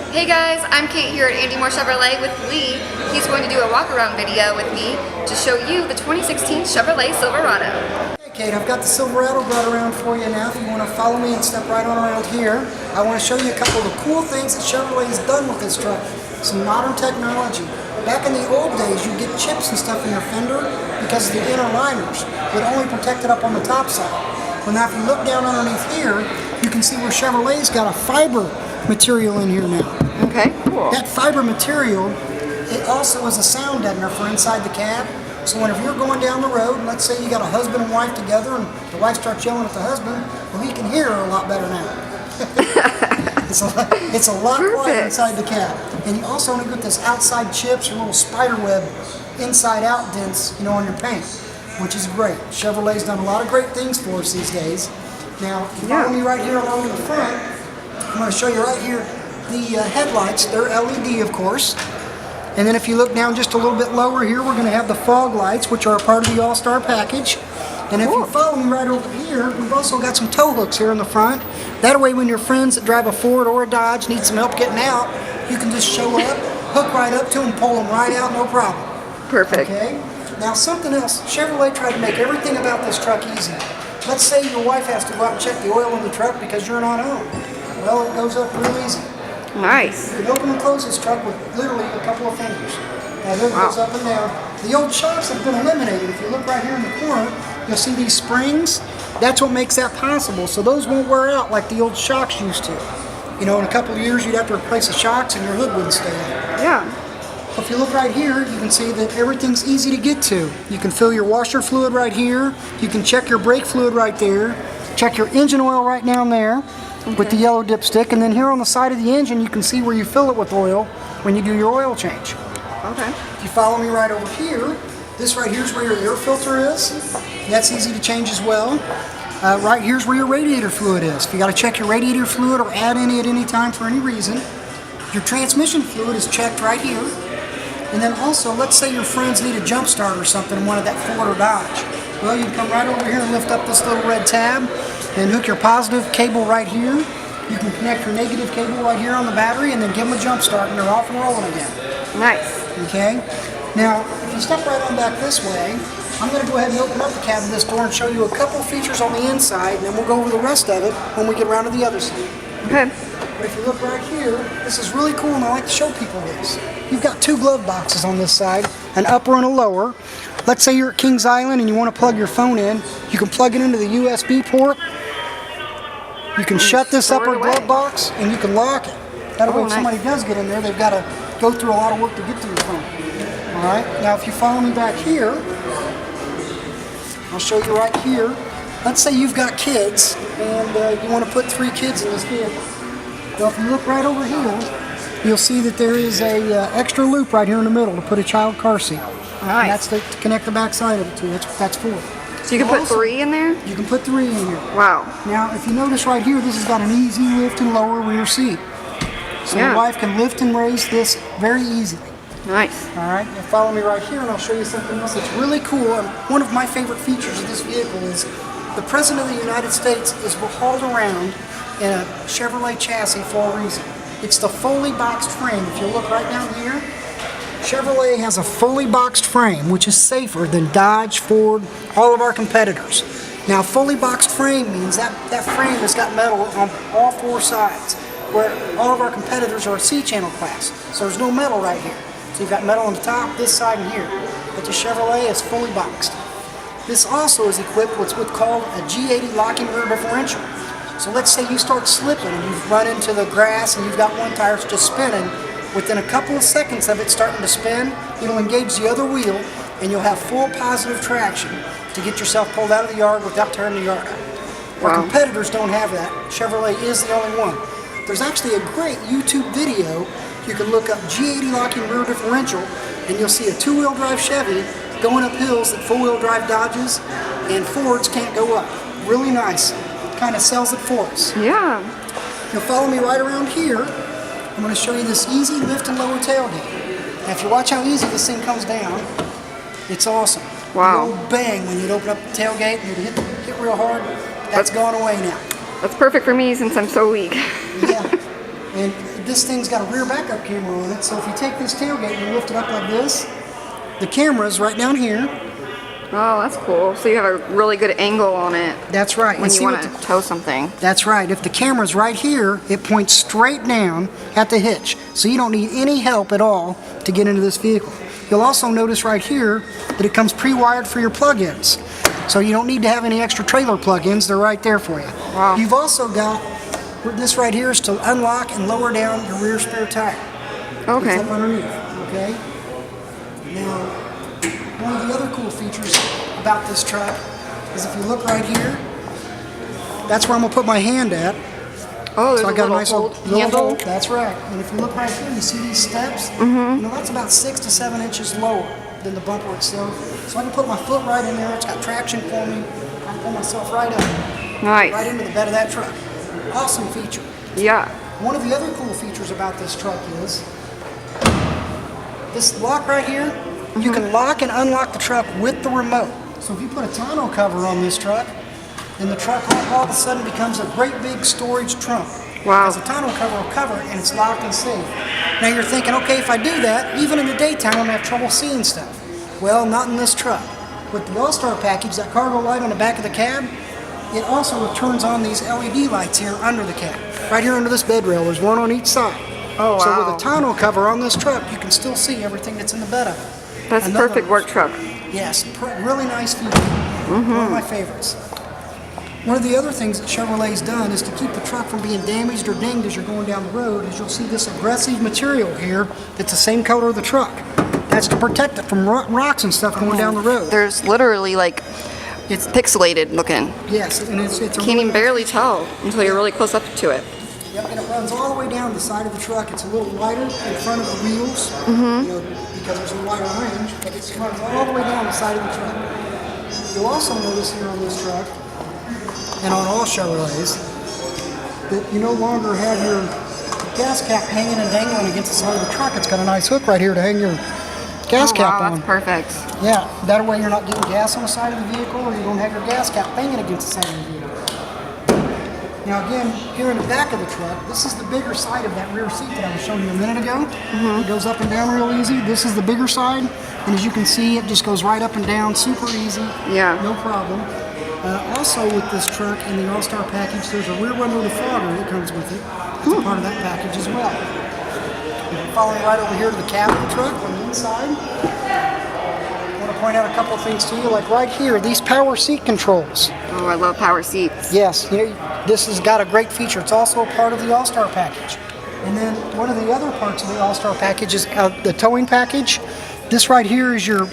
Hey guys, I'm Kate here at Mohr Chevrolet with Lee. He's going to do a walk-around video with me to show you the 2016 Chevrolet Silverado. Hey Kate, I've got the Silverado brought around for you now. If you want to follow me and step right on around here, I want to show you a couple of the cool things that Chevrolet has done with this truck. Some modern technology. Back in the old days, you'd get chips and stuff in your fender because the inner liners would only protect it up on the top side. Well, now if you look down underneath here, you can see where Chevrolet's got a fiber material in here now. Okay, cool. That fiber material, it also is a sound deadener for inside the cab. So whenever you're going down the road, and let's say you got a husband and wife together, and the wife starts yelling at the husband, well, he can hear her a lot better now. it's a lot quieter inside the cab. And you also want to get this outside chips or little spider web inside out dents, on your paint, which is great. Chevrolet's done a lot of great things for us these days. Now, if you follow me right here along to the front, I'm going to show you right here the headlights. They're LED, of course. And then if you look down just a little bit lower here, we're going to have the fog lights, which are a part of the All-Star package. And if you follow me right over here, we've also got some tow hooks here in the front. That way when your friends that drive a Ford or a Dodge need some help getting out, you can just show up, hook right up to them, pull them right out, no problem. Perfect. Okay. Now something else, Chevrolet tried to make everything about this truck easy. Let's say your wife has to go out and check the oil in the truck because you're not home. Well, it goes up real easy. Nice. You can open and close this truck with literally a couple of fingers. Now there it goes up and down. The old shocks have been eliminated. If you look right here in the corner, you'll see these springs. That's what makes that possible. So those won't wear out like the old shocks used to. In a couple of years, you'd have to replace the shocks and your hood wouldn't stay on. Yeah. If you look right here, you can see that everything's easy to get to. You can fill your washer fluid right here. You can check your brake fluid right there. Check your engine oil right down there with the yellow dipstick. And then here on the side of the engine, you can see where you fill it with oil when you do your oil change. Okay. If you follow me right over here, this right here is where your air filter is. That's easy to change as well. Right here's where your radiator fluid is. If you got to check your radiator fluid or add any at any time for any reason. Your transmission fluid is checked right here. And then also, let's say your friends need a jump start or something and wanted that Ford or Dodge. Well, you can come right over here and lift up this little red tab and hook your positive cable right here. You can connect your negative cable right here on the battery and then give them a jump start and they're off and rolling again. Nice. Okay? Now, if you step right on back this way, I'm going to go ahead and open up the cab of this door and show you a couple features on the inside, and then we'll go over the rest of it when we get around to the other side. Okay. But if you look right here, this is really cool, and I like to show people this. You've got two glove boxes on this side, an upper and a lower. Let's say you're at Kings Island and you want to plug your phone in. You can plug it into the USB port. You can shut this upper glove box, and you can lock it. That way, if somebody does get in there, they've got to go through a lot of work to get to your phone. All right. Now, if you follow me back here, I'll show you right here. Let's say you've got kids and you want to put 3 kids in this vehicle. Well, if you look right over here, you'll see that there is a extra loop right here in the middle to put a child car seat. Nice. And that's to connect the back side of it too. That's 4. So you can put 3 in there? You can put 3 in here. Wow. Now, if you notice right here, this has got an easy lift and lower rear seat. So your wife can lift and raise this very easily. Nice. All right, now follow me right here and I'll show you something else that's really cool. And one of my favorite features of this vehicle is the President of the United States is hauled around in a Chevrolet chassis for a reason. It's the fully boxed frame. If you look right down here, Chevrolet has a fully boxed frame, which is safer than Dodge, Ford, all of our competitors. Now, fully boxed frame means that frame has got metal on all 4 sides, where all of our competitors are a C-channel class. So there's no metal right here. So you've got metal on the top, this side, and here. But the Chevrolet is fully boxed. This also is equipped with what's called a G80 locking rear differential. So let's say you start slipping and you've run into the grass and you've got one tire that's just spinning. Within a couple of seconds of it starting to spin, it'll engage the other wheel and you'll have full positive traction to get yourself pulled out of the yard without tearing the yard up. Our competitors don't have that. Chevrolet is the only one. There's actually a great YouTube video. You can look up G80 locking rear differential and you'll see a 2-wheel drive Chevy going up hills that 4-wheel drive Dodges and Fords can't go up. Really nice. Kind of sells it for us. Yeah. You'll follow me right around here. I'm going to show you this easy lift and lower tailgate. Now if you watch how easy this thing comes down, it's awesome. Wow. The old bang when you'd open up the tailgate and you'd hit real hard, that's gone away now. That's perfect for me since I'm so weak. Yeah. And this thing's got a rear backup camera on it, so if you take this tailgate and you lift it up like this, the camera's right down here. Oh, that's cool. So you have a really good angle on it. That's right. When you want to tow something. That's right. If the camera's right here, it points straight down at the hitch. So you don't need any help at all to get into this vehicle. You'll also notice right here that it comes pre-wired for your plug-ins. So you don't need to have any extra trailer plug-ins. They're right there for you. Wow. You've also got this right here is to unlock and lower down your rear spare tire. Okay. It's up underneath. Okay. Now, one of the other cool features about this truck is if you look right here, that's where I'm going to put my hand at. Oh, there's so I got a nice little little hold. That's right. And if you look right here, you see these steps? You know, that's about 6 to 7 inches lower than the bumper itself. So I can put my foot right in there. It's got traction for me. I can pull myself right up. Nice. Right into the bed of that truck. Awesome feature. Yeah. One of the other cool features about this truck is this lock right here. You can lock and unlock the truck with the remote. So if you put a tonneau cover on this truck, then the truck all of a sudden becomes a great big storage trunk. Wow. Because the tonneau cover will cover it and it's locked and safe. Now you're thinking, okay, if I do that, even in the daytime, I'm going to have trouble seeing stuff. Well, not in this truck. With the All-Star package, that cargo light on the back of the cab, it also turns on these LED lights here under the cab. Right here under this bed rail, there's one on each side. Oh, wow. So with a tonneau cover on this truck, you can still see everything that's in the bed of it. That's a perfect work truck. Yes, really nice feature. One of my favorites. One of the other things that Chevrolet's done is to keep the truck from being damaged or dinged as you're going down the road is you'll see this aggressive material here that's the same color of the truck. That's to protect it from rocks and stuff going down the road. There's literally like, it's pixelated looking. Yes, and it's a Can't even barely tell until you're really close up to it. Yep, and it runs all the way down the side of the truck. It's a little wider in front of the wheels, you know, because there's a wider range, but it runs all the way down the side of the truck. You'll also notice here on this truck, and on all Chevrolets, that you no longer have your gas cap hanging and dangling against the side of the truck. It's got a nice hook right here to hang your gas cap on. That's perfect. Yeah, that way you're not getting gas on the side of the vehicle, or you don't have your gas cap hanging against the side of the vehicle. Now again, here in the back of the truck, this is the bigger side of that rear seat that I was showing you a minute ago. It goes up and down real easy. This is the bigger side, and as you can see, it just goes right up and down, super easy. Yeah. No problem. Also with this truck in the All-Star package, there's a rear window defogger that comes with it. It's a part of that package as well. Following right over here to the cab of the truck on the inside, I want to point out a couple of things to you, like right here, these power seat controls. Oh, I love power seats. Yes, you know, this has got a great feature. It's also a part of the All-Star package. And then one of the other parts of the All-Star package is the towing package. This right here is your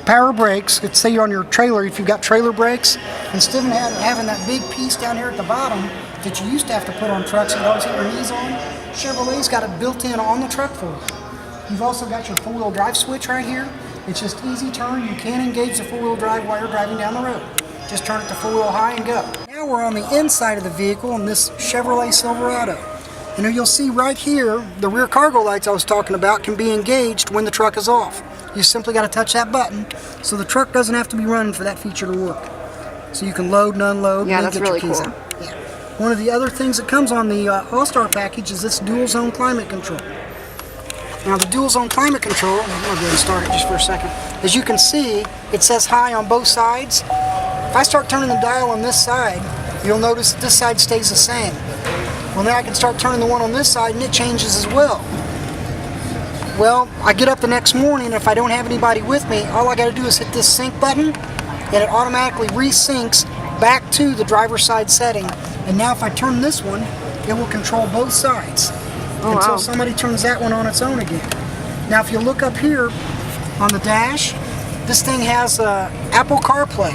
power brakes. Let's say you're on your trailer, if you've got trailer brakes, instead of having that big piece down here at the bottom that you used to have to put on trucks and always hit your knees on, Chevrolet's got it built in on the truck for you. You've also got your four-wheel drive switch right here. It's just easy turn. You can engage the four-wheel drive while you're driving down the road. Just turn it to four-wheel high and go. Now we're on the inside of the vehicle in this Chevrolet Silverado. You know, you'll see right here, the rear cargo lights I was talking about can be engaged when the truck is off. You simply got to touch that button, so the truck doesn't have to be running for that feature to work. So you can load and unload. Yeah, and that's get your really keys cool. out. Yeah. One of the other things that comes on the All-Star package is this dual zone climate control. Now the dual zone climate control, I'm going to go ahead and start it just for a second. As you can see, it says high on both sides. If I start turning the dial on this side, you'll notice that this side stays the same. Well, now I can start turning the one on this side and it changes as well. Well, I get up the next morning, if I don't have anybody with me, all I got to do is hit this sync button and it automatically resyncs back to the driver's side setting. And now if I turn this one, it will control both sides until somebody turns that one on its own again. Now if you look up here on the dash, this thing has Apple CarPlay.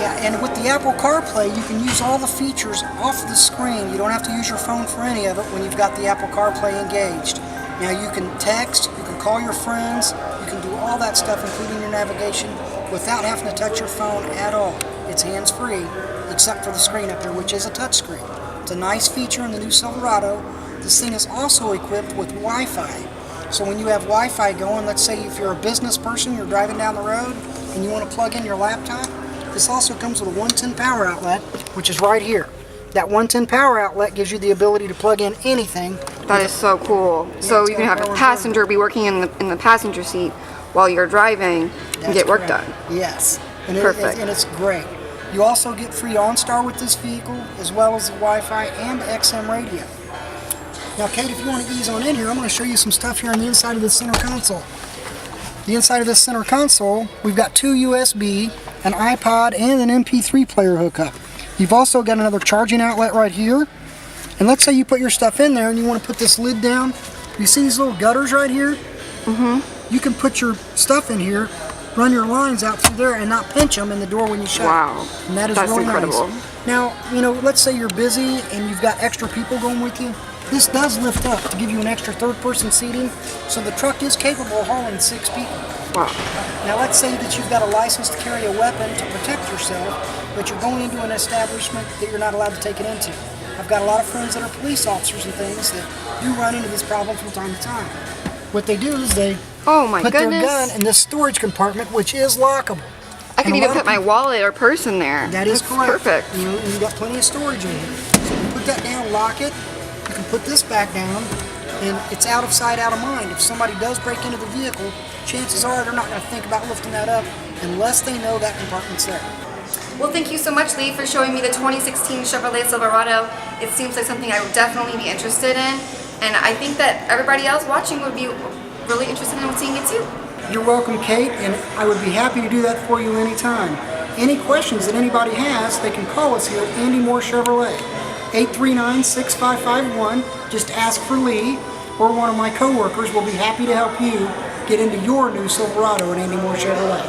Yeah, and with the Apple CarPlay, you can use all the features off the screen. You don't have to use your phone for any of it when you've got the Apple CarPlay engaged. Now you can text, you can call your friends, you can do all that stuff, including your navigation, without having to touch your phone at all. It's hands-free, except for the screen up here, which is a touch screen. It's a nice feature in the new Silverado. This thing is also equipped with Wi-Fi. So when you have Wi-Fi going, let's say if you're a business person, you're driving down the road, and you want to plug in your laptop, this also comes with a 110 power outlet, which is right here. That 110 power outlet gives you the ability to plug in anything That is so cool. So you can have a passenger be working in the passenger seat while you're driving and get work done. Yes. And Perfect. And it's great. You also get free OnStar with this vehicle, as well as the Wi-Fi and the XM radio. Now, Kate, if you want to ease on in here, I'm going to show you some stuff here on the inside of the center console. The inside of this center console, we've got 2 USB, an iPod, and an MP3 player hookup. You've also got another charging outlet right here. And let's say you put your stuff in there and you want to put this lid down. You see these little gutters right here? Mm-hmm. You can put your stuff in here, run your lines out through there, and not pinch them in the door when you shut. Wow. And that is That's really incredible. nice. Now, you know, let's say you're busy and you've got extra people going with you. This does lift up to give you an extra third-person seating, so the truck is capable of hauling 6 people. Wow. Now, let's say that you've got a license to carry a weapon to protect yourself, but you're going into an establishment that you're not allowed to take it into. I've got a lot of friends that are police officers and things that do run into this problem from time to time. What they do is they put their gun in this storage compartment, which is lockable. I could even put my wallet or purse in there. That is correct. Perfect. You know, and you've got plenty of storage in here. So you put that down, lock it. You can put this back down, and it's out of sight, out of mind. If somebody does break into the vehicle, chances are they're not going to think about lifting that up unless they know that compartment's there. Well, thank you so much, Lee, for showing me the 2016 Chevrolet Silverado. It seems like something I would definitely be interested in, and I think that everybody else watching would be really interested in seeing it too. You're welcome, Kate, and I would be happy to do that for you anytime. Any questions that anybody has, they can call us here at Mohr Chevrolet, 839-6551. Just ask for Lee, or one of my co-workers will be happy to help you get into your new Silverado at Mohr Chevrolet.